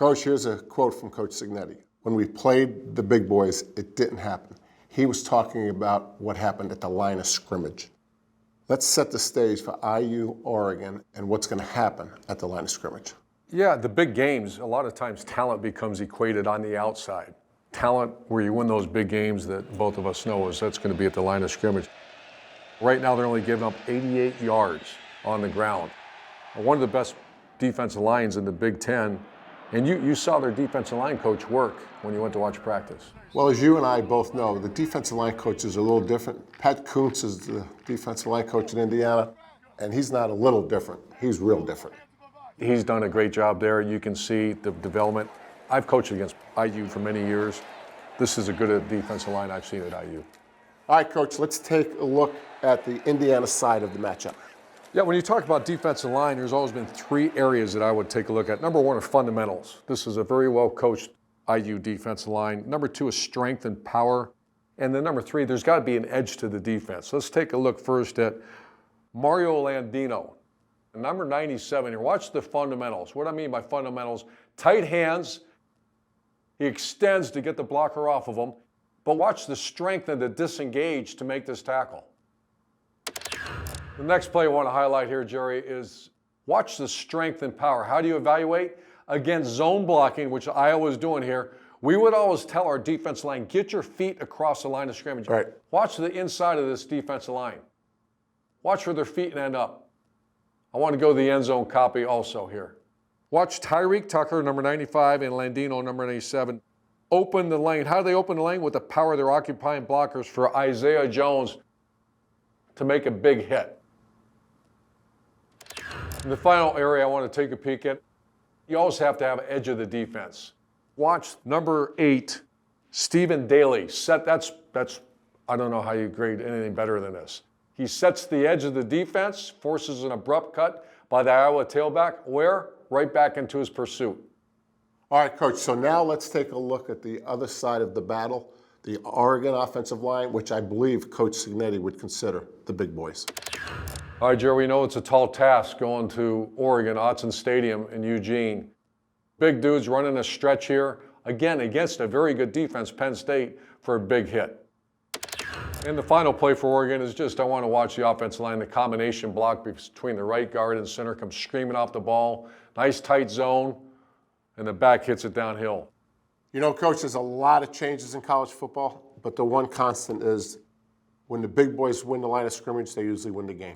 Coach, here's a quote from Coach Signetti. When we played the big boys, it didn't happen. He was talking about what happened at the line of scrimmage. Let's set the stage for IU, Oregon, and what's going to happen at the line of scrimmage. Yeah, the big games, a lot of times talent becomes equated on the outside. Talent, where you win those big games that both of us know is that's going to be at the line of scrimmage. Right now, they're only giving up 88 yards on the ground. One of the best defensive lines in the Big Ten, and you saw their defensive line coach work when you went to watch practice. Well, as you and I both know, the defensive line coach is a little different. Pat Kuntz is the defensive line coach in Indiana, and he's not a little different. He's real different. He's done a great job there. You can see the development. I've coached against IU for many years. This is as good a defensive line I've seen at IU. All right, Coach, let's take a look at the Indiana side of the matchup. Yeah, when you talk about defensive line, there's always been three areas that I would take a look at. Number one are fundamentals. This is a very well-coached IU defensive line. Number two is strength and power. And then number three, there's got to be an edge to the defense. Let's take a look first at Mario Landino, number 97 here. Watch the fundamentals. What I mean by fundamentals, tight hands. He extends to get the blocker off of him. But watch the strength and the disengage to make this tackle. The next play I want to highlight here, Gerry, is watch the strength and power. How do you evaluate? Against zone blocking, which Iowa is doing here, we would always tell our defensive line, get your feet across the line of scrimmage. Right. Watch the inside of this defensive line. Watch where their feet end up. I want to go to the end zone copy also here. Watch Tyreek Tucker, number 95, and Landino, number 97. Open the lane. How do they open the lane? With the power they're occupying blockers for Isaiah Jones to make a big hit. And the final area I want to take a peek at, you always have to have an edge of the defense. Watch number 8, Stephen Daly. That's I don't know how you grade anything better than this. He sets the edge of the defense, forces an abrupt cut by the Iowa tailback. Where? Right back into his pursuit. All right, Coach, so now let's take a look at the other side of the battle, the Oregon offensive line, which I believe Coach Signetti would consider the big boys. All right, Gerry, we know it's a tall task going to Oregon, Autzen Stadium in Eugene. Big dudes running a stretch here, again, against a very good defense, Penn State, for a big hit. And the final play for Oregon is just, I want to watch the offensive line, the combination block between the right guard and center comes screaming off the ball. Nice tight zone, and the back hits it downhill. You know, Coach, there's a lot of changes in college football, but the one constant is when the big boys win the line of scrimmage, they usually win the game.